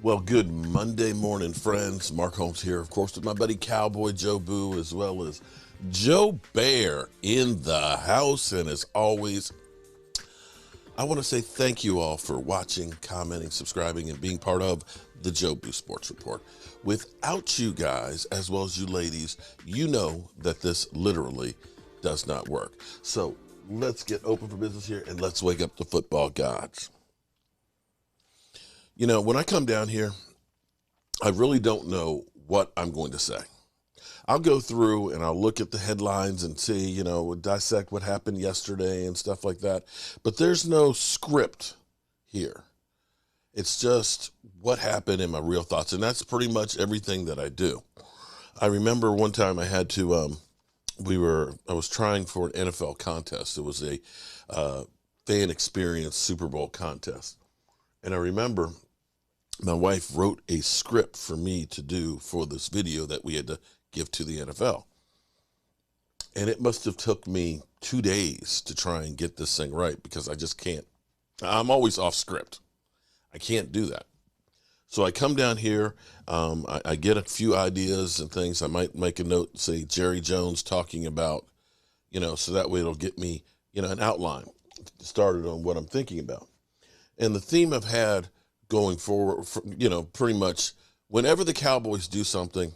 Well, good Monday morning, friends. Mark Holmes here, of course, with my buddy Cowboy Joe Boo, as well as Joe Bear in the house. And as always, I want to say thank you all for watching, commenting, subscribing, and being part of the Joe Boo Sports Report. Without you guys, as well as you ladies, you know that this literally does not work. So let's get open for business here and let's wake up the football gods. You know, when I come down here, I really don't know what I'm going to say. I'll go through and I'll look at the headlines and see, dissect what happened yesterday and stuff like that. But there's no script here. It's just what happened and my real thoughts. And that's pretty much everything that I do. I remember one time I had to, I was trying for an NFL contest. It was a fan experience Super Bowl contest. And I remember my wife wrote a script for me to do for this video that we had to give to the NFL. And it must have took me 2 days to try and get this thing right because I just can't. I'm always off script. I can't do that. So I come down here, I get a few ideas and things. I might make a note, say Jerry Jones talking about, so that way it'll get me, an outline started on what I'm thinking about. And the theme I've had going forward, pretty much whenever the Cowboys do something,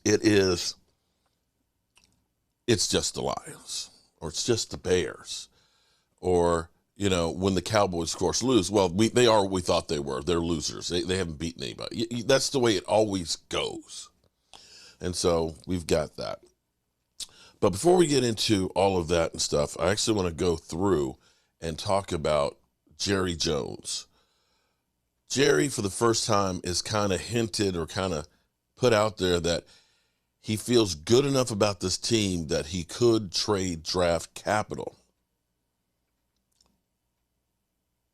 it's just the Lions, or it's just the Bears, or, when the Cowboys, of course, lose. Well, they are what we thought they were. They're losers. They haven't beaten anybody. That's the way it always goes. And so we've got that. But before we get into all of that and stuff, I actually want to go through and talk about Jerry Jones. Jerry, for the first time, is kind of hinted or kind of put out there that he feels good enough about this team that he could trade draft capital.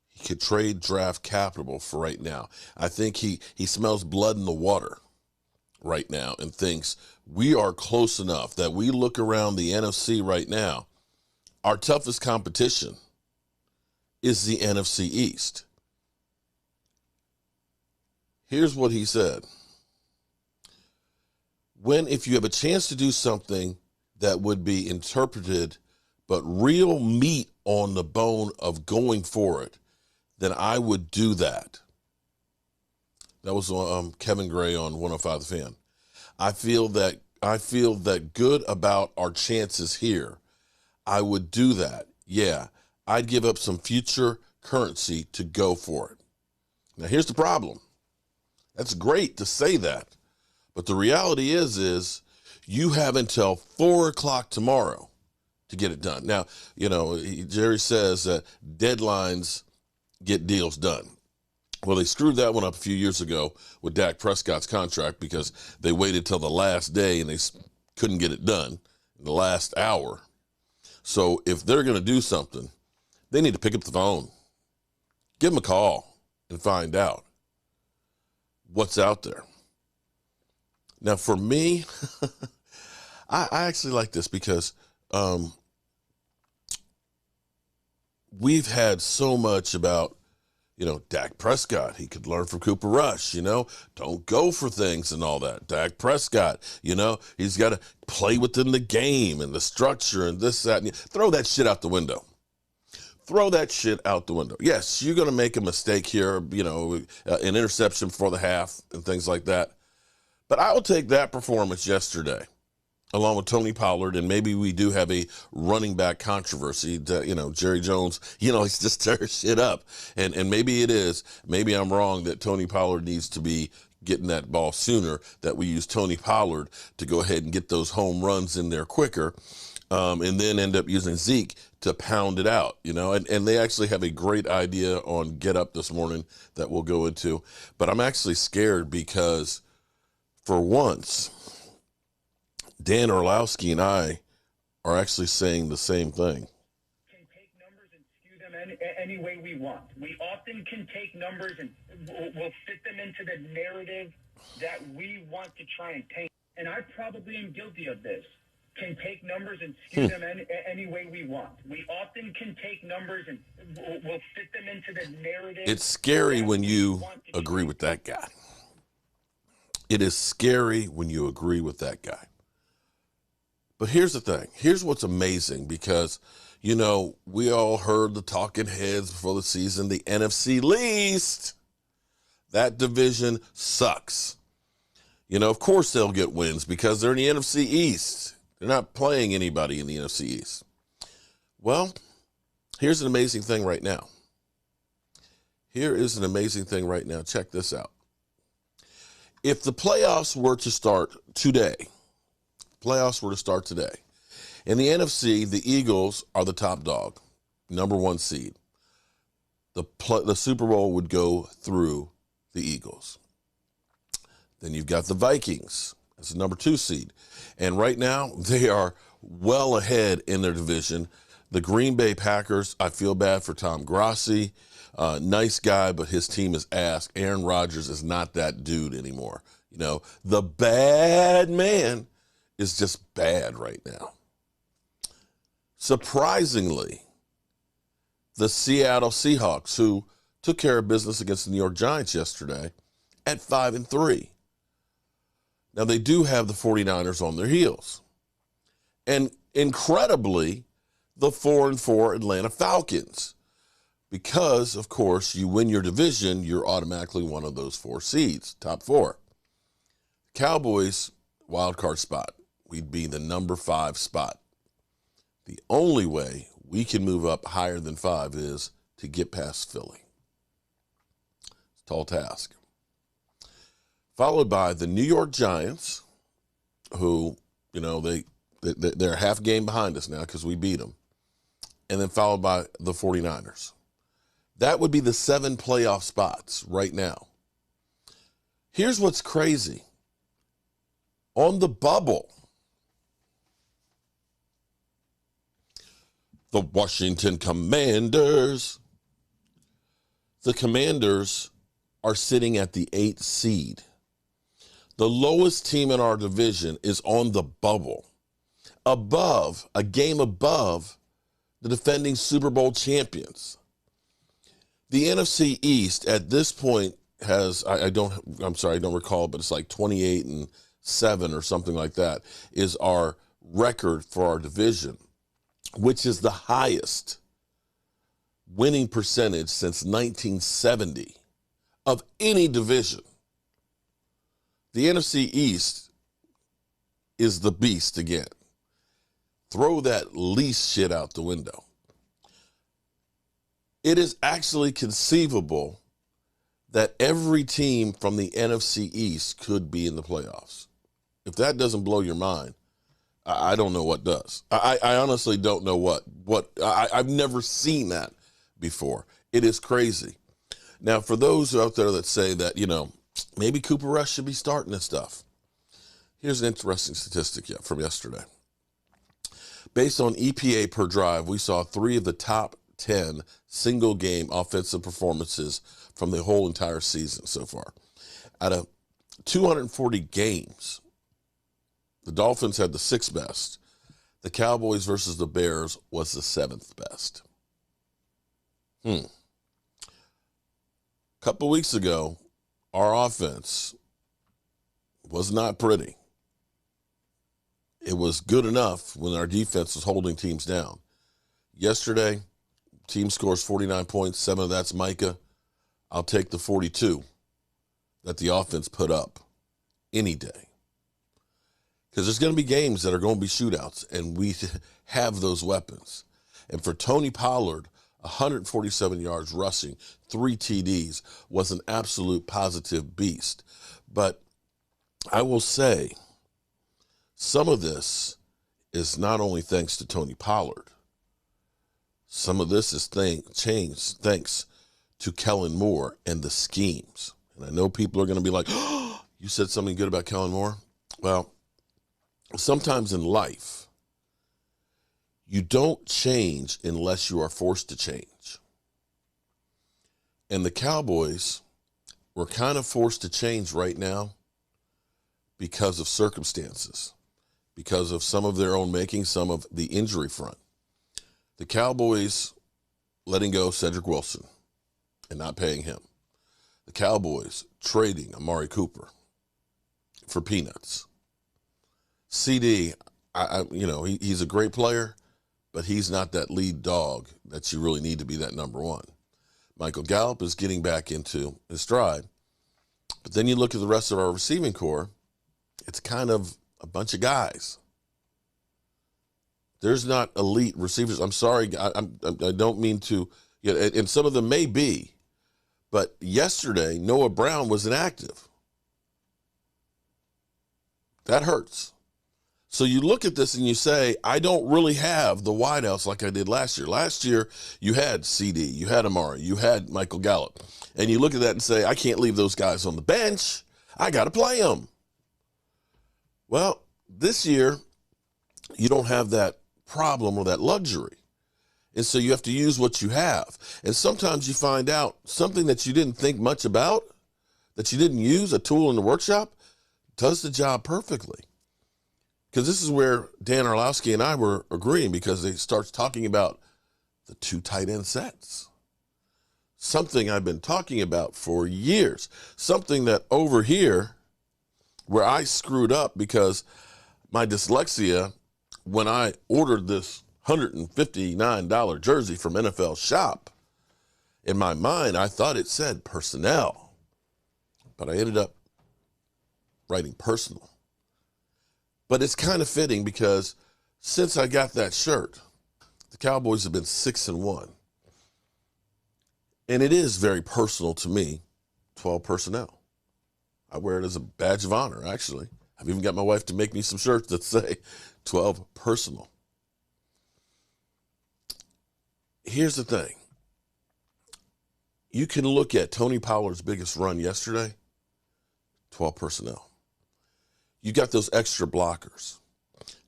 He could trade draft capital for right now. I think he smells blood in the water right now and thinks we are close enough that we look around the NFC right now. Our toughest competition is the NFC East. Here's what he said. If you have a chance to do something that would be interpreted, but real meat on the bone of going for it, then I would do that. That was Kevin Gray on 105 The Fan. I feel that good about our chances here. I would do that. Yeah, I'd give up some future currency to go for it. Now, here's the problem. That's great to say that. But the reality is you have until 4 o'clock tomorrow to get it done. Now, Jerry says that deadlines get deals done. Well, they screwed that one up a few years ago with Dak Prescott's contract because they waited till the last day and they couldn't get it done in the last hour. So if they're going to do something, they need to pick up the phone, give them a call, and find out what's out there. Now, for me, I actually like this because we've had so much about, Dak Prescott. He could learn from Cooper Rush, don't go for things and all that. Dak Prescott, he's got to play within the game and the structure and this, that, and throw that shit out the window. Throw that shit out the window. Yes, you're going to make a mistake here, an interception for the half and things like that. But I will take that performance yesterday, along with Tony Pollard, and maybe we do have a running back controversy. Jerry Jones, he's just tearing shit up. And maybe it is. Maybe I'm wrong that Tony Pollard needs to be getting that ball sooner, that we use Tony Pollard to go ahead and get those home runs in there quicker, and then end up using Zeke to pound it out, and they actually have a great idea on Get Up this morning that we'll go into. But I'm actually scared because for once, Dan Orlowski and I are actually saying the same thing. Can take numbers and skew them any way we want. We often can take numbers and we'll fit them into the narrative that we want to try and paint. And I probably am guilty of this. can take numbers and skew them any way we want. We often can take numbers and we'll fit them into the narrative. It's scary when you agree with that guy. It is scary when you agree with that guy. But here's the thing. Here's what's amazing, because, you know, we all heard the talking heads before the season, the NFC least. That division sucks. You know, of course they'll get wins because they're in the NFC East. They're not playing anybody in the NFC East. Well, here's an amazing thing right now. Here is an amazing thing right now. Check this out. If the playoffs were to start today, in the NFC, the Eagles are the top dog, number 1 seed. The Super Bowl would go through the Eagles. Then you've got the Vikings as the number 2 seed. And right now, they are well ahead in their division. The Green Bay Packers, I feel bad for Tom Grassi. Nice guy, but his team is ass. Aaron Rodgers is not that dude anymore. You know, the bad man is just bad right now. Surprisingly, the Seattle Seahawks, who took care of business against the New York Giants yesterday, at 5-3. Now, they do have the 49ers on their heels. And incredibly, the 4-4 Atlanta Falcons. Because, of course, you win your division, you're automatically one of those 4 seeds, top 4. Cowboys, wild card spot. We'd be the number 5 spot. The only way we can move up higher than 5 is to get past Philly. It's a tall task. Followed by the New York Giants, who, you know, they're half game behind us now because we beat them. And then followed by the 49ers. That would be the 7 playoff spots right now. Here's what's crazy. On the bubble, the Washington Commanders. The Commanders are sitting at the 8th seed. The lowest team in our division is on the bubble, a game above the defending Super Bowl champions. The NFC East at this point has, I don't recall, but it's like 28-7 or something like that is our record for our division, which is the highest winning percentage since 1970 of any division. The NFC East is the beast again. Throw that least shit out the window. It is actually conceivable that every team from the NFC East could be in the playoffs. If that doesn't blow your mind, I don't know what does. I honestly don't know what I've never seen that before. It is crazy. Now, for those out there that say that, you know, maybe Cooper Rush should be starting this stuff, here's an interesting statistic from yesterday. Based on EPA per drive, we saw 3 of the top 10 single-game offensive performances from the whole entire season so far. Out of 240 games, the Dolphins had the 6th best. The Cowboys versus the Bears was the 7th best. A couple weeks ago, our offense was not pretty. It was good enough when our defense was holding teams down. Yesterday, team scores 49 points, 7 of that's Micah. I'll take the 42 that the offense put up any day. Because there's going to be games that are going to be shootouts, and we have those weapons. And for Tony Pollard, 147 yards rushing, 3 TDs, was an absolute positive beast. But I will say, some of this is not only thanks to Tony Pollard. Some of this is thanks to Kellen Moore and the schemes. And I know people are going to be like, oh, you said something good about Kellen Moore? Well, sometimes in life, you don't change unless you are forced to change. And the Cowboys were kind of forced to change right now because of circumstances. because of some of their own making, some of the injury front. The Cowboys letting go Cedric Wilson and not paying him. The Cowboys trading Amari Cooper for peanuts. CD, he's a great player, but he's not that lead dog that you really need to be that number one. Michael Gallup is getting back into his stride. But then you look at the rest of our receiving core, it's kind of a bunch of guys. There's not elite receivers. I'm sorry, I don't mean to, and some of them may be, but yesterday Noah Brown was inactive. That hurts. So you look at this and you say, I don't really have the wideouts like I did last year. Last year, you had CD, you had Amari, you had Michael Gallup. And you look at that and say, I can't leave those guys on the bench. I got to play them. Well, this year, you don't have that problem or that luxury. And so you have to use what you have. And sometimes you find out something that you didn't think much about, that you didn't use, a tool in the workshop, does the job perfectly. Because this is where Dan Orlowski and I were agreeing, because he starts talking about the 2 tight end sets. Something I've been talking about for years. Something that over here, where I screwed up because my dyslexia, when I ordered this $159 jersey from NFL Shop, in my mind, I thought it said personnel. But I ended up writing personal. But it's kind of fitting because since I got that shirt, the Cowboys have been 6-1. And it is very personal to me, 12 personnel. I wear it as a badge of honor, actually. I've even got my wife to make me some shirts that say 12 personal. Here's the thing. You can look at Tony Pollard's biggest run yesterday, 12 personnel. You got those extra blockers.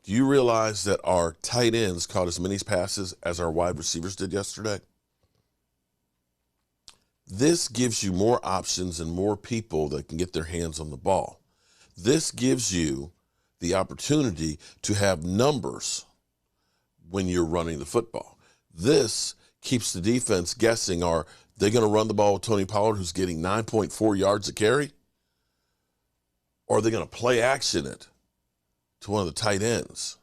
Do you realize that our tight ends caught as many passes as our wide receivers did yesterday? This gives you more options and more people that can get their hands on the ball. This gives you the opportunity to have numbers when you're running the football. This keeps the defense guessing, are they going to run the ball with Tony Pollard, who's getting 9.4 yards a carry? Or are they going to play action it to one of the tight ends?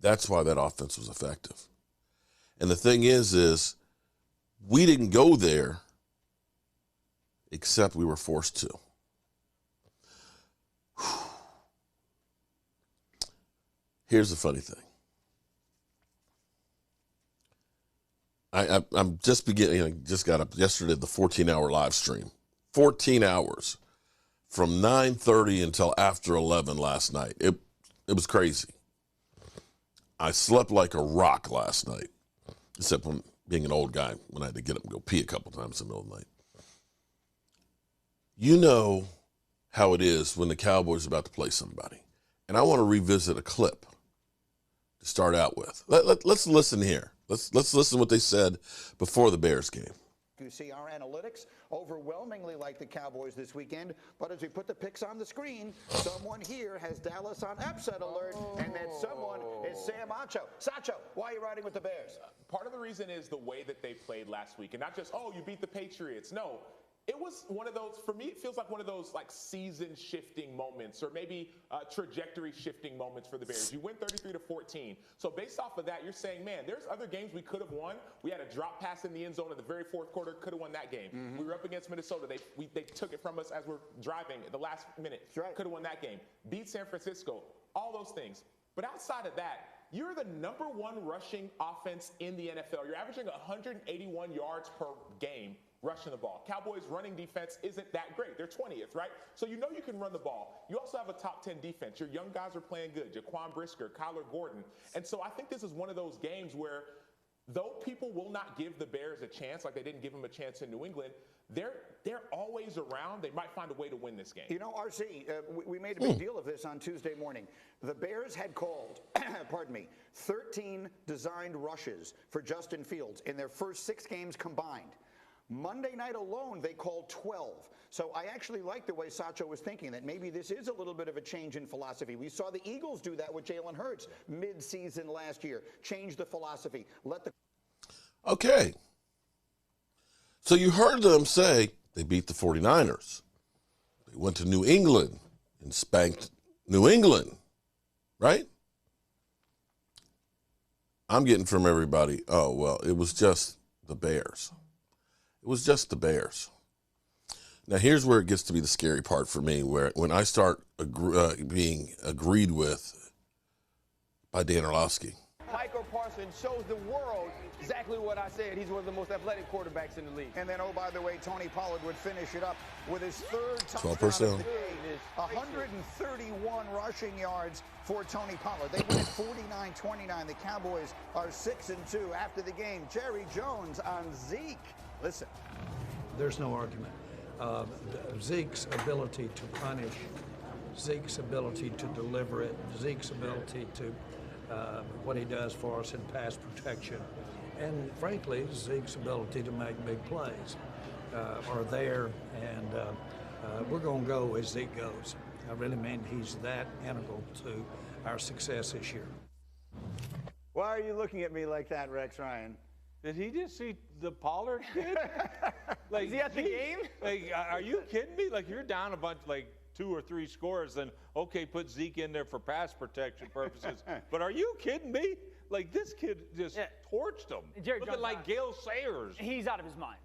That's why that offense was effective. And the thing is we didn't go there except we were forced to. Here's the funny thing. I'm just beginning, just got up yesterday, the 14-hour live stream. 14 hours. From 9:30 until after 11 last night. It was crazy. I slept like a rock last night, except when being an old guy, when I had to get up and go pee a couple times in the middle of the night. You know how it is when the Cowboys are about to play somebody. And I want to revisit a clip to start out with. Let's listen here. Let's listen to what they said before the Bears game. You see our analytics overwhelmingly like the Cowboys this weekend, but as we put the picks on the screen, someone here has Dallas on upset alert, and that someone is Sam Acho. Sacho, why are you riding with the Bears? Part of the reason is the way that they played last week, and not just, you beat the Patriots. No, it was one of those, for me, it feels like one of those like season-shifting moments, or maybe trajectory-shifting moments for the Bears. You win 33-14. So based off of that, you're saying, man, there's other games we could have won. We had a drop pass in the end zone in the very fourth quarter, could have won that game. Mm-hmm. We were up against Minnesota. They took it from us as we're driving at the last minute. Right. Could have won that game. Beat San Francisco. All those things. But outside of that, you're the number 1 rushing offense in the NFL. You're averaging 181 yards per game rushing the ball. Cowboys' running defense isn't that great. They're 20th, right? So you know you can run the ball. You also have a top 10 defense. Your young guys are playing good. Jaquan Brisker, Kyler Gordon. And so I think this is one of those games where, though people will not give the Bears a chance, like they didn't give them a chance in New England, they're always around. They might find a way to win this game. You know, RC, we made a big deal of this on Tuesday morning. The Bears had called, 13 designed rushes for Justin Fields in their first 6 games combined. Monday night alone, they called 12. So I actually like the way Sacho was thinking, that maybe this is a little bit of a change in philosophy. We saw the Eagles do that with Jalen Hurts mid-season last year. Change the philosophy. Let the... Okay. So you heard them say they beat the 49ers. They went to New England and spanked New England, right? I'm getting from everybody, oh, well, it was just the Bears. It was just the Bears. Now, here's where it gets to be the scary part for me, where when I start being agreed with by Dan Orlovsky. Michael Parsons shows the world exactly what I said. He's one of the most athletic quarterbacks in the league. And then, oh, by the way, Tony Pollard would finish it up with his third 12 touchdown of the game. 131 rushing yards for Tony Pollard. They win 49-29. The Cowboys are 6-2 after the game. Jerry Jones on Zeke. Listen. There's no argument. Zeke's ability to punish, Zeke's ability to deliver it, Zeke's ability to what he does for us in pass protection, and frankly, Zeke's ability to make big plays are there, and we're going to go as Zeke goes. I really mean he's that integral to our success this year. Why are you looking at me like that, Rex Ryan? Did he just see the Pollard kid? Like, Is he at the game? Like, are you kidding me? Like, you're down a bunch, like 2 or 3 scores, then okay, put Zeke in there for pass protection purposes. But are you kidding me? Like, this kid just torched him. Jerry Looking Jones, like Gale Sayers. He's out of his mind.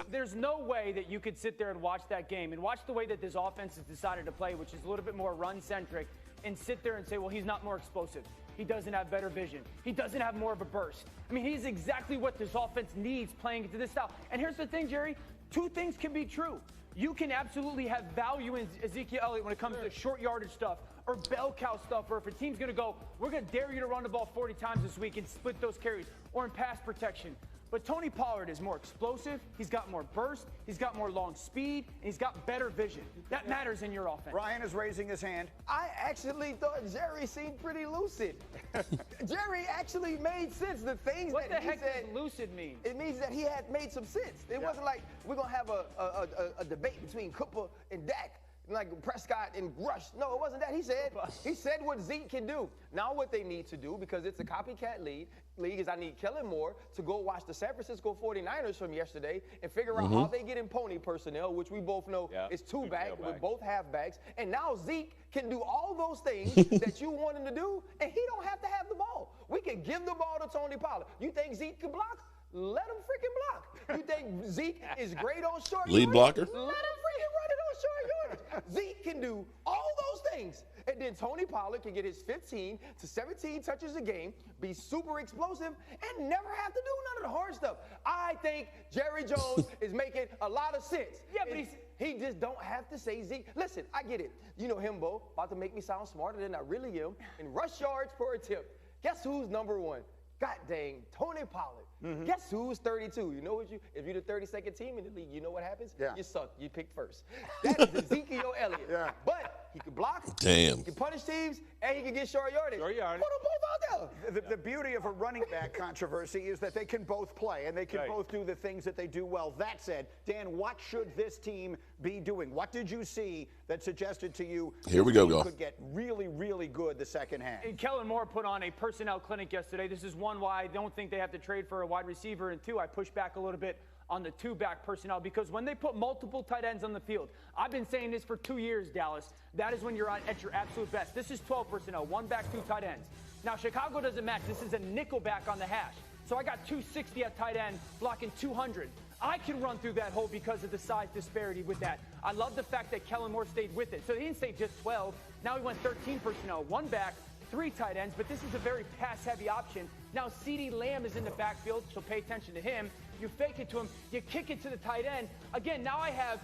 There's no way that you could sit there and watch that game and watch the way that this offense has decided to play, which is a little bit more run-centric, and sit there and say, well, he's not more explosive. He doesn't have better vision. He doesn't have more of a burst. I mean, he's exactly what this offense needs playing into this style. And here's the thing, Jerry. 2 things can be true. You can absolutely have value in Ezekiel Elliott when it comes to short yardage stuff or bell cow stuff, or if a team's going to go, we're going to dare you to run the ball 40 times this week and split those carries, or in pass protection. But Tony Pollard is more explosive, he's got more burst, he's got more long speed, and he's got better vision. That matters in your offense. Ryan is raising his hand. I actually thought Jerry seemed pretty lucid. Jerry actually made sense. The things What that the heck he said, does lucid mean? it means that he had made some sense. It wasn't like we're going to have a debate between Cooper and Dak, like Prescott and Rush. No, it wasn't that. He said what Zeke can do. Now what they need to do, because it's a copycat league, is I need Kellen Moore to go watch the San Francisco 49ers from yesterday and figure out how they get in pony personnel, which we both know is 2-back with both halfbacks. And now Zeke can do all those things that you want him to do, and he don't have to have the ball. We can give the ball to Tony Pollard. You think Zeke can block? Let him freaking block. You think Zeke is great on short Lead yardage? blocker? Let him freaking run it on short yardage. Zeke can do all those things. And then Tony Pollard can get his 15 to 17 touches a game, be super explosive, and never have to do none of the hard stuff. I think Jerry Jones is making a lot of sense. Yeah, but he just don't have to say Zeke. Listen, I get it. You know him, Bo, about to make me sound smarter than I really am. In rush yards per attempt, guess who's number 1? God dang, Tony Pollard. Guess who's 32? You know what if you're the 32nd team in the league, you know what happens? Yeah. You suck. You picked first. That is Ezekiel Elliott. Yeah. But he can block. Damn. He can punish teams, and he can get short yardage. Short yardage. Put them both out there. The beauty of a running back controversy is that they can both play and they can both do the things that they do well. That said, Dan, what should this team be doing? What did you see that suggested to you Here we go, this team go. could get really, really good the second half? And Kellen Moore put on a personnel clinic yesterday. This is one why I don't think they have to trade for a wide receiver, and 2, I push back a little bit on the 2-back personnel, because when they put multiple tight ends on the field, I've been saying this for 2 years, Dallas, that is when you're at your absolute best. This is 12 personnel, 1 back, 2 tight ends. Now, Chicago doesn't match. This is a nickel back on the hash. So I got 260 at tight end, blocking 200. I can run through that hole because of the size disparity with that. I love the fact that Kellen Moore stayed with it. So he didn't stay just 12. Now he went 13 personnel, 1 back, 3 tight ends, but this is a very pass-heavy option. Now CeeDee Lamb is in the backfield, so pay attention to him. You fake it to him, you kick it to the tight end. Again, now I have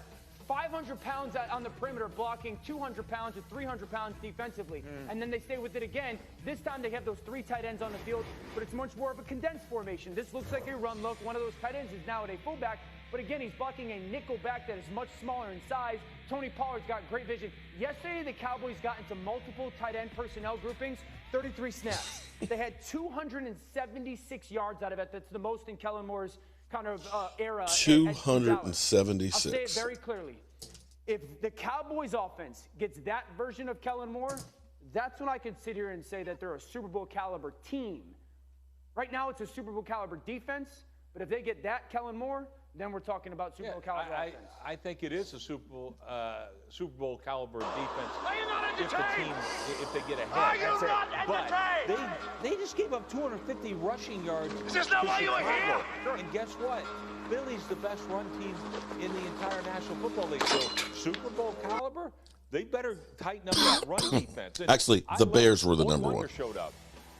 500 pounds on the perimeter blocking, 200 pounds or 300 pounds defensively. And then they stay with it again. This time they have those 3 tight ends on the field, but it's much more of a condensed formation. This looks like a run look. One of those tight ends is now at a fullback, but again, he's blocking a nickel back that is much smaller in size. Tony Pollard's got great vision. Yesterday, the Cowboys got into multiple tight end personnel groupings, 33 snaps. They had 276 yards out of it. That's the most in Kellen Moore's kind of era. 276. I'll say it very clearly. If the Cowboys offense gets that version of Kellen Moore, that's when I can sit here and say that they're a Super Bowl caliber team. Right now it's a Super Bowl caliber defense, but if they get that Kellen Moore, then we're talking about Super Bowl caliber offense. I think it is a Super Bowl caliber defense if they get ahead. But they just gave up 250 rushing yards. Is this not why you were here? And guess what? Philly's the best run team in the entire National Football League. So Super Bowl caliber, they better tighten up that run defense. And actually, the Bears were the number one. Showed up.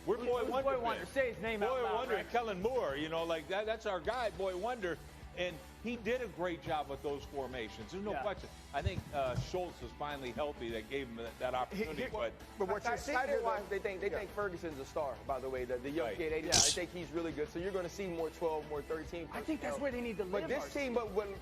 We're Boy Wonder. Say his name out loud. Boy Wonder, right? Kellen Moore. You know, like that's our guy, Boy Wonder. And he did a great job with those formations. There's no question. I think Schultz is finally healthy. That gave him that opportunity. But what you're seeing here, they think Ferguson's a star. By the way, the young kid. They think he's really good. So you're going to see more 12, more 13. I think that's where they need to live. But this team,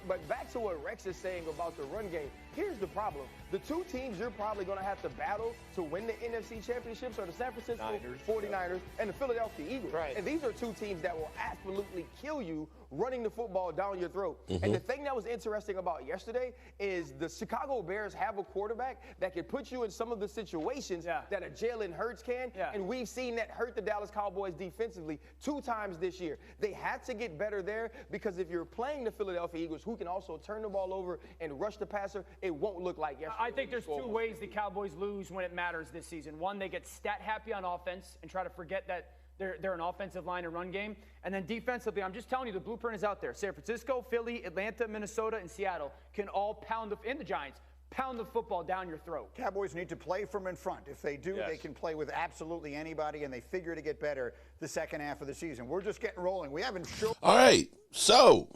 but back to what Rex is saying about the run game. Here's the problem: the two teams you're probably going to have to battle to win the NFC championships are the San Francisco 49ers and the Philadelphia Eagles. Right. And these are two teams that will absolutely kill you running the football down your throat. And the thing that was interesting about yesterday is the Chicago Bears have a quarterback that can put you in some of the situations that a Jalen Hurts can. And we've seen that hurt the Dallas Cowboys defensively 2 times this year. They had to get better there because if you're playing the Philadelphia Eagles, who can also turn the ball over and rush the passer, it won't look like yesterday. I think there's 2 ways the Cowboys lose when it matters this season. One, they get stat happy on offense and try to forget that they're an offensive line and run game. And then defensively, I'm just telling you, the blueprint is out there. San Francisco, Philly, Atlanta, Minnesota, and Seattle can all pound and the Giants pound the football down your throat. Cowboys need to play from in front. If they do, they can play with absolutely anybody, and they figure to get better the second half of the season. We're just getting rolling. We haven't shown. All right, so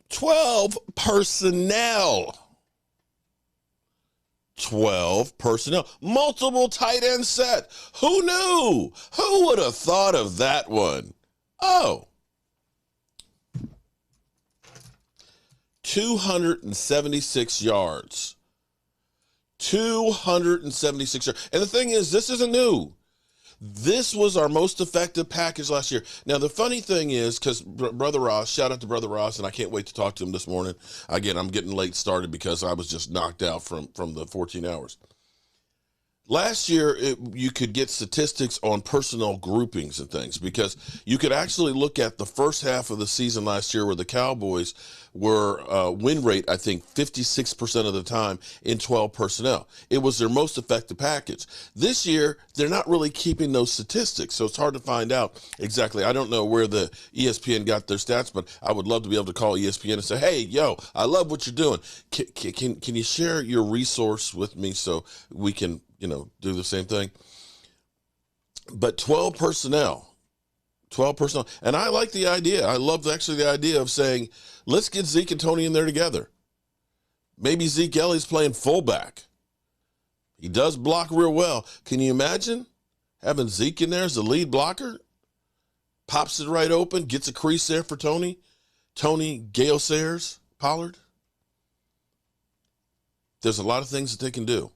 12 personnel. 12 personnel, multiple tight end set. Who knew? Who would have thought of that one? Oh. 276 yards. 276 yards. And the thing is, this isn't new. This was our most effective package last year. Now, the funny thing is, because Brother Ross, shout out to Brother Ross, and I can't wait to talk to him this morning. Again, I'm getting late started because I was just knocked out from the 14 hours. Last year, you could get statistics on personnel groupings and things because you could actually look at the first half of the season last year where the Cowboys were win rate, I think, 56% of the time in 12 personnel. It was their most effective package. This year, they're not really keeping those statistics, so it's hard to find out exactly. I don't know where the ESPN got their stats, but I would love to be able to call ESPN and say, hey, yo, I love what you're doing. Can you share your resource with me so we can do the same thing? But 12 personnel. And I like the idea. I love actually the idea of saying, let's get Zeke and Tony in there together. Maybe Zeke Elliott's playing fullback. He does block real well. Can you imagine having Zeke in there as the lead blocker? Pops it right open, gets a crease there for Tony. Tony, Gale Sayers, Pollard. There's a lot of things that they can do.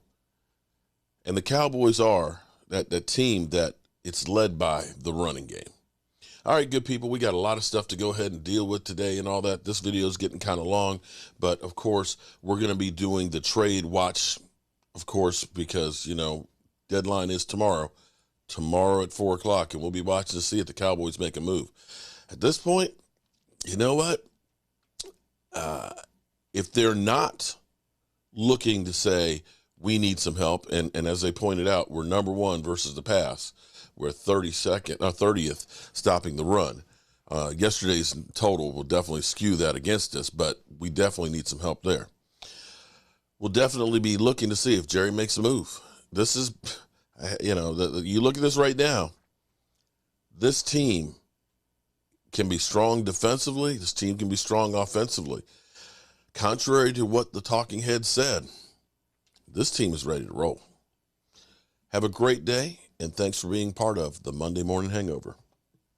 And the Cowboys are that team that it's led by the running game. All right, good people, we got a lot of stuff to go ahead and deal with today and all that. This video is getting kind of long, but of course, we're going to be doing the trade watch, of course, because, deadline is tomorrow at 4 o'clock, and we'll be watching to see if the Cowboys make a move. At this point, you know what? If they're not looking to say, we need some help, and as they pointed out, we're number 1 versus the pass. We're 30th stopping the run. Yesterday's total will definitely skew that against us, but we definitely need some help there. We'll definitely be looking to see if Jerry makes a move. This is, you look at this right now, this team can be strong defensively. This team can be strong offensively. Contrary to what the talking head said, this team is ready to roll. Have a great day, and thanks for being part of the Monday Morning Hangover.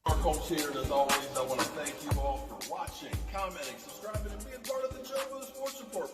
Our coach here, and as always, I want to thank you all for watching, commenting, subscribing, and being part of the Joe Boo Sports Report.